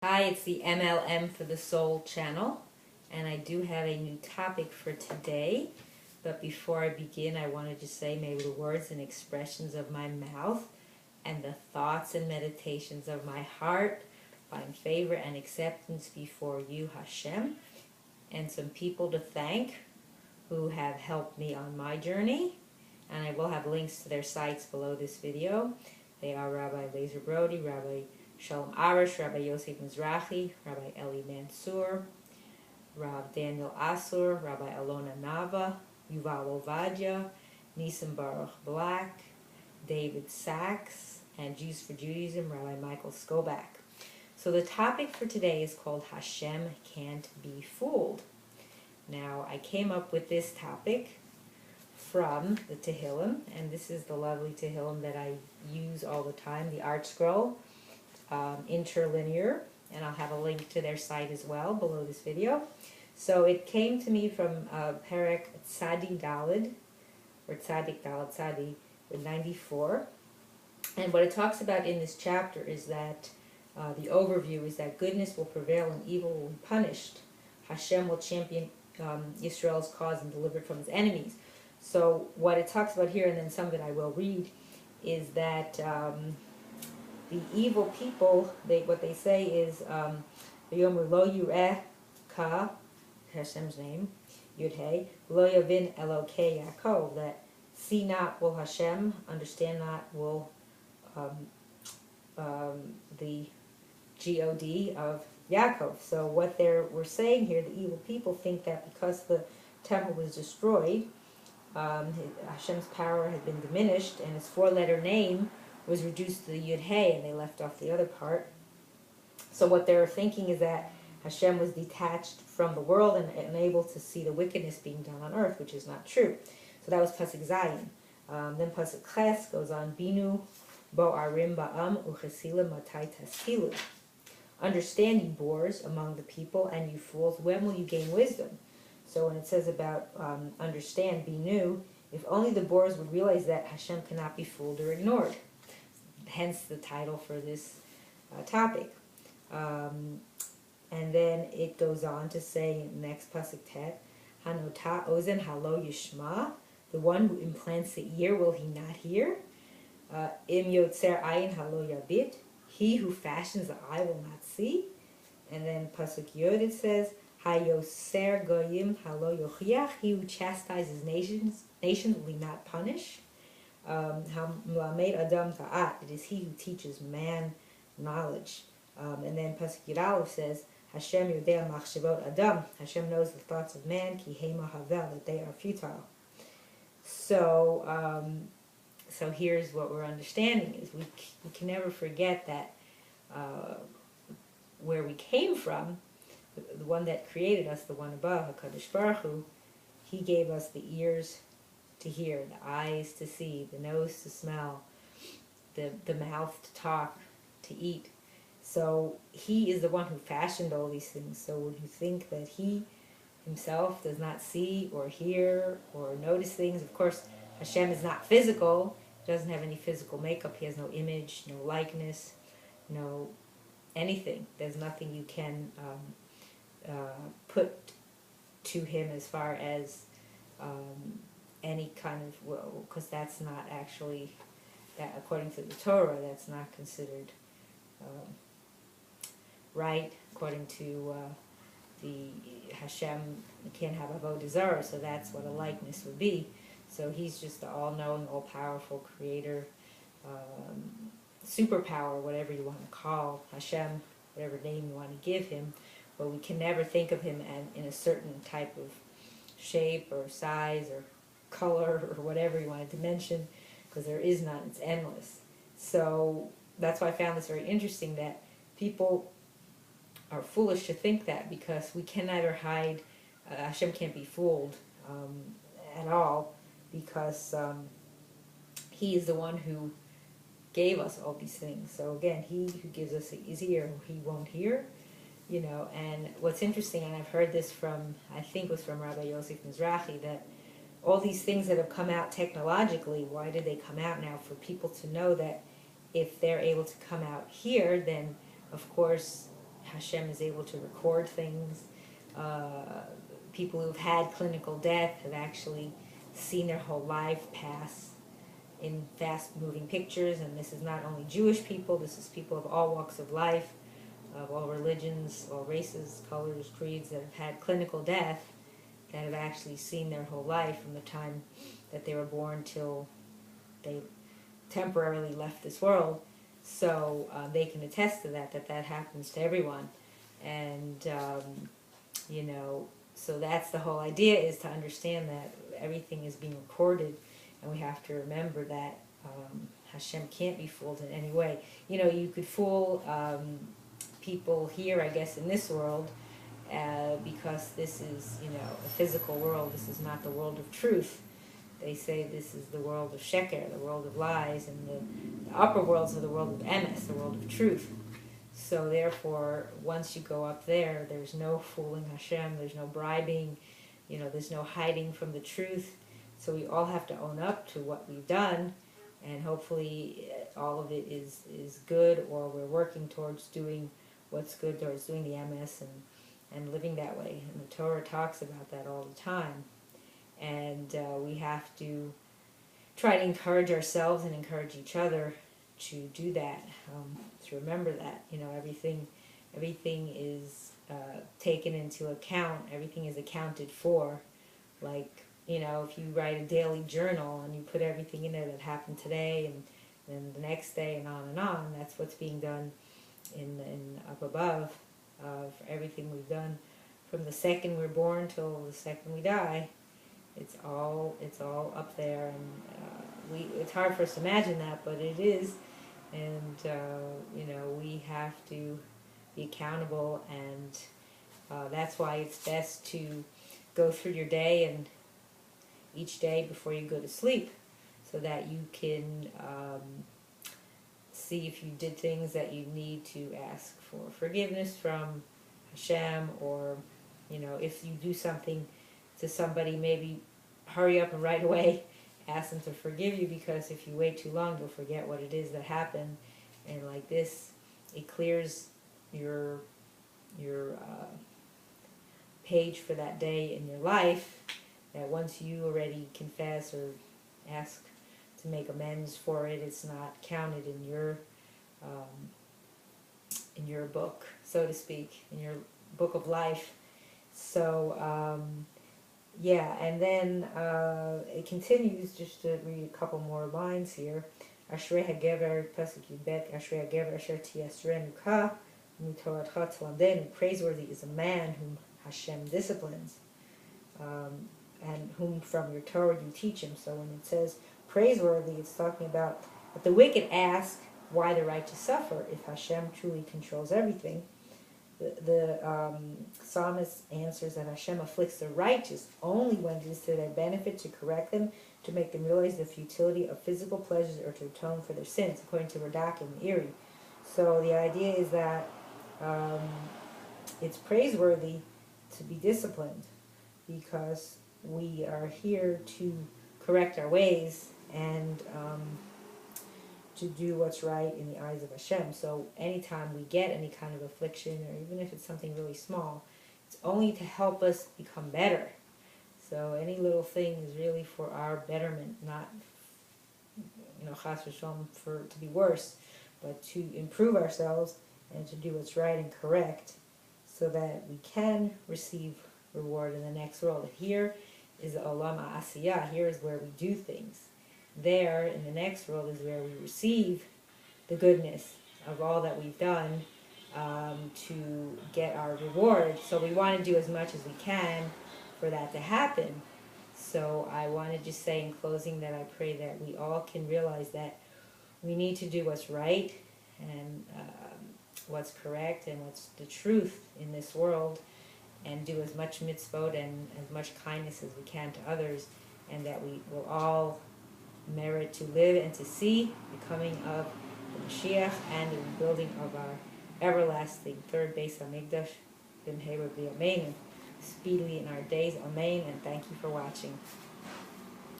Hi, it's the M.L.M for the Soul channel, and I do have a new topic for today. But before I begin, I wanted to say, may the words and expressions of my mouth and the thoughts and meditations of my heart find favor and acceptance before you, Hashem, and some people to thank who have helped me on my journey. And I will have links to their sites below this video. They are Rabbi Lazer Brody, Rabbi Shalom Arish, Rabbi Yosef Mizrahi, Rabbi Eli Mansour, Rav Daniel Asore, Rabbi Alona Nava, Yuval Ovadia, Nissim Baruch Black, David Sachs, and Jews for Judaism, Rabbi Michael Skobac. So the topic for today is called Hashem Can't Be Fooled. Now, I came up with this topic from the Tehillim, and this is the lovely Tehillim that I use all the time, the Artscroll Interlinear, and I'll have a link to their site as well below this video. So it came to me from Perek Tzadi Dalid, or Tzadik Dalid Tzadi, with 94. And what it talks about in this chapter is that the overview is that goodness will prevail and evil will be punished. Hashem will champion Yisrael's cause and deliver it from his enemies. So what it talks about here, and then some of it I will read, is that the evil people, what they say is, V'yomer lo yireh ka, Hashem's name, Yud-Hey, lo yavin Elokei Yaakov, that see not will Hashem, understand not will the God of Yaakov. So what we're saying here, the evil people think that because the temple was destroyed, Hashem's power had been diminished, and his four-letter name was reduced to the Yud-Hey, and they left off the other part. So what they're thinking is that Hashem was detached from the world and unable to see the wickedness being done on earth, which is not true. So that was Pasuk Zayin. Then Pasuk Ches goes on, Binu bo arim ba'am uchesila matai taskilu. Understand, you boors among the people, and you fools, when will you gain wisdom? So when it says about understand, Binu, if only the boors would realize that Hashem cannot be fooled or ignored. Hence the title for this topic. And then it goes on to say in the next pasuk tet, Hanota ozen halo yishma, the one who implants the ear, will he not hear? Im yotzer ayin halo yabit, he who fashions the eye will not see. And then pasuk yod it says, Hayoser goyim halo yochiach, he who chastises nations will he not punish? Adam ta'at, it is he who teaches man knowledge. And then Pasuk Yud says, Hashem yodea machshavot Adam, Hashem knows the thoughts of man, ki hema havel, that they are futile. So, so here's what we're understanding, is we can never forget that where we came from, the one that created us, the one above, HaKadosh Baruch Hu, he gave us the ears to hear, the eyes to see, the nose to smell, the mouth to talk, to eat. So he is the one who fashioned all these things. So would you think that he himself does not see or hear or notice things? Of course, Hashem is not physical. He doesn't have any physical makeup. He has no image, no likeness, no anything. There's nothing you can put to him as far as any kind of, because that's not actually, that according to the Torah, that's not considered right. According to the Hashem, you can't have avodah zarah, so that's what a likeness would be. So he's just the all-knowing, all-powerful creator, superpower, whatever you want to call Hashem, whatever name you want to give him, but we can never think of him in a certain type of shape or size or color or whatever you want to dimension, because there is none, it's endless. So that's why I found this very interesting, that people are foolish to think that, because we can neither hide, Hashem can't be fooled at all, because he is the one who gave us all these things. So again, he who gives us his ear, he won't hear, you know. And what's interesting, and I've heard this from, I think it was from Rabbi Yosef Mizrahi, that all these things that have come out technologically, why did they come out now? For people to know that if they're able to come out here, then of course Hashem is able to record things. People who've had clinical death have actually seen their whole life pass in fast-moving pictures, and this is not only Jewish people, this is people of all walks of life, of all religions, all races, colors, creeds, that have had clinical death, that have actually seen their whole life from the time that they were born till they temporarily left this world. So they can attest to that happens to everyone. And, so that's the whole idea, is to understand that everything is being recorded, and we have to remember that Hashem can't be fooled in any way. You could fool people here, I guess, in this world, because this is, a physical world. This is not the world of truth. They say this is the world of sheker, the world of lies, and the upper worlds are the world of emes, the world of truth. So therefore, once you go up there, there's no fooling Hashem, there's no bribing, there's no hiding from the truth. So we all have to own up to what we've done, and hopefully all of it is good, or we're working towards doing what's good, towards doing the MS and living that way. And the Torah talks about that all the time. And we have to try to encourage ourselves and encourage each other to do that, to remember that, everything is taken into account, everything is accounted for. Like, if you write a daily journal and you put everything in there that happened today and then the next day and on, that's what's being done in up above, for everything we've done from the second we're born till the second we die. It's all up there, and it's hard for us to imagine that, but it is. And we have to be accountable, and that's why it's best to go through your day and each day before you go to sleep, so that you can see if you did things that you need to ask for forgiveness from Hashem, or if you do something to somebody, maybe hurry up and right away ask them to forgive you, because if you wait too long, you'll forget what it is that happened. And like this, it clears your page for that day in your life, that once you already confess or ask to make amends for it, it's not counted in your book, so to speak, in your book of life. So and then it continues, just to read a couple more lines here. Ashrei hagever, pasuk yudbet, Ashrei hagever asher tiyasrenu ka mitoratcha tlandenu. Praiseworthy is a man whom Hashem disciplines, and whom from your Torah you teach him. So when it says praiseworthy, it's talking about that the wicked ask why the righteous suffer if Hashem truly controls everything. The psalmist answers that Hashem afflicts the righteous only when it is to their benefit, to correct them, to make them realize the futility of physical pleasures, or to atone for their sins, according to Radak and Erie. So the idea is that it's praiseworthy to be disciplined, because we are here to correct our ways and to do what's right in the eyes of Hashem. So anytime we get any kind of affliction, or even if it's something really small, it's only to help us become better. So any little thing is really for our betterment, not, chas v'shalom, for it to be worse, but to improve ourselves and to do what's right and correct, so that we can receive reward in the next world. Here is the olam ha'asiyah. Here is where we do things. There, in the next world, is where we receive the goodness of all that we've done to get our reward. So we want to do as much as we can for that to happen. So I want to just say in closing that I pray that we all can realize that we need to do what's right and what's correct and what's the truth in this world, and do as much mitzvot and as much kindness as we can to others, and that we will all merit to live and to see the coming of the Mashiach and the rebuilding of our everlasting third Beis HaMikdash, b'mheira b'yameinu, speedily in our days. Amen, and thank you for watching.